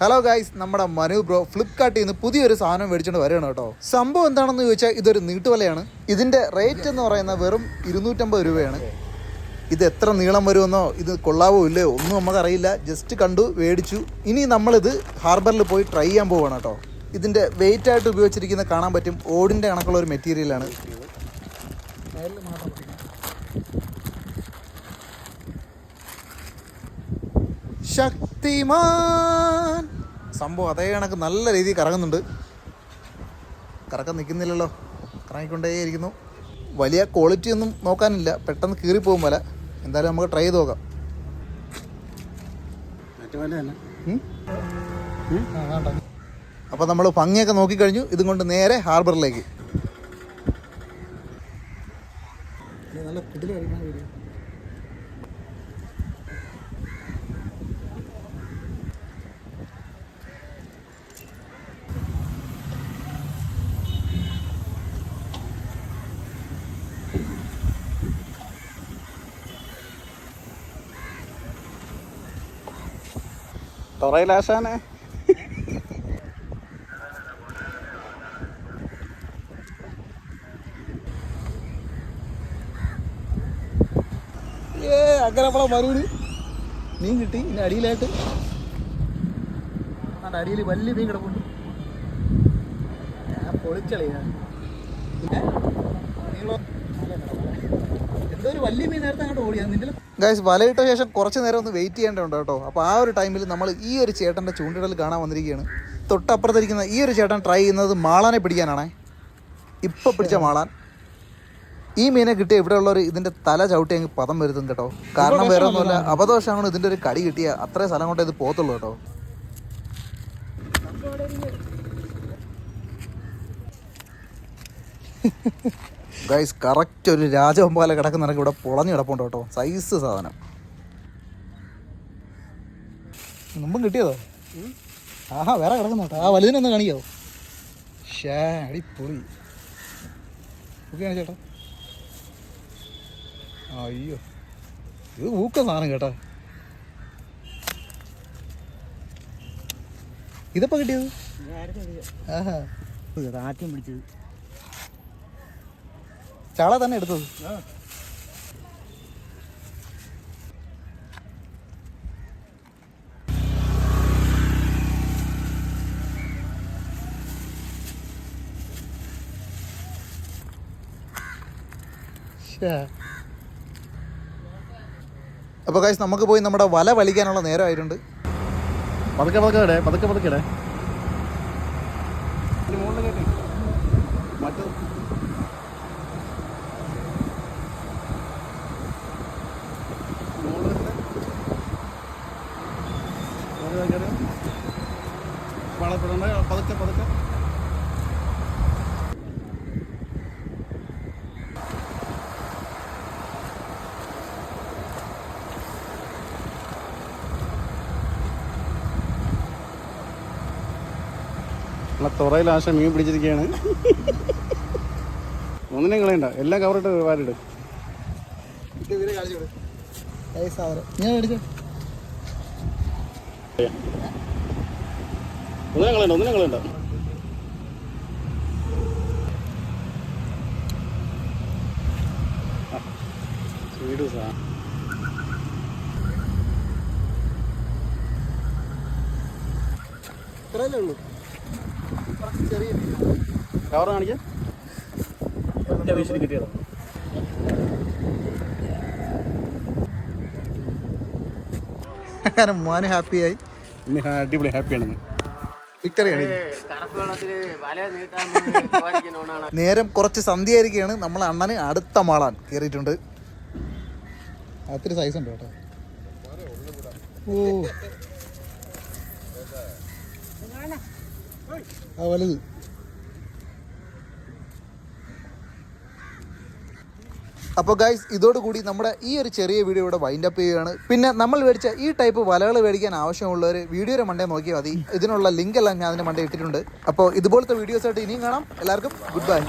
Hello guys, നമ്മുടെ Manu bro ഫ്ലിപ്കാർട്ടിൽ നിന്ന് പുതിയൊരു സാധനം മേടിച്ചുകൊണ്ട് വരികയാണ് കേട്ടോ. സംഭവം എന്താണെന്ന് ചോദിച്ചാൽ ഇതൊരു നീട്ടുവലയാണ്. ഇതിൻ്റെ റേറ്റ് എന്ന് പറയുന്നത് വെറും 250 രൂപയാണ്. ഇത് എത്ര നീളം വരുമെന്നോ ഇത് കൊള്ളാവോ ഇല്ലയോ ഒന്നും നമുക്കറിയില്ല. ജസ്റ്റ് കണ്ടു മേടിച്ചു. ഇനി നമ്മളിത് ഹാർബറിൽ പോയി ട്രൈ ചെയ്യാൻ പോവുകയാണ് കേട്ടോ. ഇതിൻ്റെ വെയിറ്റ് ആയിട്ട് ഉപയോഗിച്ചിരിക്കുന്ന കാണാൻ പറ്റും. ഓടിൻ്റെ കണക്കുള്ള ഒരു മെറ്റീരിയലാണ്. ശക്തിമാൻ സംഭവം അതേ കണക്ക് നല്ല രീതിയിൽ കറങ്ങുന്നുണ്ട്. കറക്കം നിൽക്കുന്നില്ലല്ലോ, കറങ്ങിക്കൊണ്ടേയിരിക്കുന്നു. വലിയ ക്വാളിറ്റി ഒന്നും നോക്കാനില്ല, പെട്ടെന്ന് കീറിപ്പോകും വല. എന്തായാലും നമുക്ക് ട്രൈ ചെയ്ത് നോക്കാം. അപ്പോൾ നമ്മൾ ഭംഗിയൊക്കെ നോക്കിക്കഴിഞ്ഞു. ഇതും കൊണ്ട് നേരെ ഹാർബറിലേക്ക്. നല്ല തുറയിലാശാനെ അങ്ങനെ നമ്മളെ മറുപടി മീൻ കിട്ടി. ഇനി അടിയിലായിട്ട് അടിയിൽ വലിയ മീൻ കിടപ്പുണ്ട്. പൊളിച്ചളിയാ എന്തോ ഒരു വലിയ മീൻ നേരത്തെ അങ്ങോട്ട് ഓടിയാ നിന്റെ ഗൈസ്. വലയിട്ട ശേഷം കുറച്ച് നേരം ഒന്ന് വെയിറ്റ് ചെയ്യേണ്ടതുണ്ട് കേട്ടോ. അപ്പോൾ ആ ഒരു ടൈമിൽ നമ്മൾ ഈ ഒരു ചേട്ടൻ്റെ ചൂണ്ടിടൽ കാണാൻ വന്നിരിക്കുകയാണ്. തൊട്ടപ്പുറത്തിരിക്കുന്ന ഈ ഒരു ചേട്ടൻ ട്രൈ ചെയ്യുന്നത് മാളാനെ പിടിക്കാനാണേ. ഇപ്പോൾ പിടിച്ച മാളാൻ. ഈ മീനെ കിട്ടിയ ഇവിടെ ഉള്ളവർ ഇതിൻ്റെ തല ചവിട്ടി അങ്ങ് പദം വരുത്തും കേട്ടോ. കാരണം വേറെ ഒന്നുമില്ല, അബദ്ധവശമാണ് ഇതിൻ്റെ ഒരു കടി കിട്ടിയ അത്രയും സ്ഥലം കൊണ്ടേ ഇത് പോത്തുള്ളൂ കേട്ടോ. ഗൈസ്, കറക്റ്റ് ഒരു രാജവമ്പാല കിടക്കുന്നിടക്ക് ഇവിടെ പൊളഞ്ഞു കിടപ്പുണ്ട് കേട്ടോ. സൈസ് സാധനം മുമ്പും കിട്ടിയതോ? ആഹാ, വേറെ കിടക്കുന്നു കേട്ടോ. ആ വലുതിനൊന്ന് കാണിക്കാവോ? ഷേ, അടിപൊളി. ഓക്കെയാണ് ചേട്ടാ. അയ്യോ, ഇത് ഊക്ക സാധനം കേട്ടോ. ഇതപ്പോ കിട്ടിയത്? ആഹാ, ആറ്റം പിടിച്ചത്. ചാള തന്നെ എടുത്തത്. അപ്പോൾ ഗൈസ്, നമുക്ക് പോയി നമ്മുടെ വല വലിക്കാനുള്ള നേരമായിട്ടുണ്ട്. പതുക്കെ പതുക്കെ ഇടേ, പതുക്കെ പതുക്കെ ഇടേ. മറ്റു വളപ്പെടണ്ട, പതുക്കെ പതുക്കെ. നമ്മളെ തുറയിലാശ മീൻ പിടിച്ചിരിക്കുകയാണ്. ഒന്നിനും കളയണ്ട, എല്ലാം കവറിട്ട് വാരിട്. ഒന്നിനും കളയണ്ട, ഒന്നിനും കളയണ്ട. വീട് സാ ഇത്രയല്ലേ ഉള്ളൂ. ചെറിയ കവർ കാണിക്കാം. കിട്ടിയതോ? അങ്ങനെ മോന് ഹാപ്പിയായി. അടിപൊളി ഹാപ്പിയാണെന്ന്. വിക്ടറിയാണ്. നേരം കുറച്ച് സന്ധ്യയായിരിക്കുകയാണ്. നമ്മളെ അണ്ണന് അടുത്ത മാളാൻ കയറിയിട്ടുണ്ട്. അത്തിരി സൈസ് ഉണ്ട് കേട്ടോ. ഓ, ആ വലുത്. അപ്പോൾ ഗൈസ്, ഇതോടുകൂടി നമ്മുടെ ഈ ഒരു ചെറിയ വീഡിയോ ഇവിടെ വൈൻഡ് അപ്പ് ചെയ്യുകയാണ്. പിന്നെ നമ്മൾ മേടിച്ച ഈ ടൈപ്പ് വലകൾ മേടിക്കാൻ ആവശ്യമുള്ളവർ വീഡിയോയുടെ മണ്ടേ നോക്കിയാൽ മതി. ഇതിനുള്ള ലിങ്ക് എല്ലാം ഞാൻ അതിൻ്റെ മണ്ടേ ഇട്ടിട്ടുണ്ട്. അപ്പോൾ ഇതുപോലത്തെ വീഡിയോസായിട്ട് ഇനിയും കാണാം. എല്ലാവർക്കും ഗുഡ് ബൈ.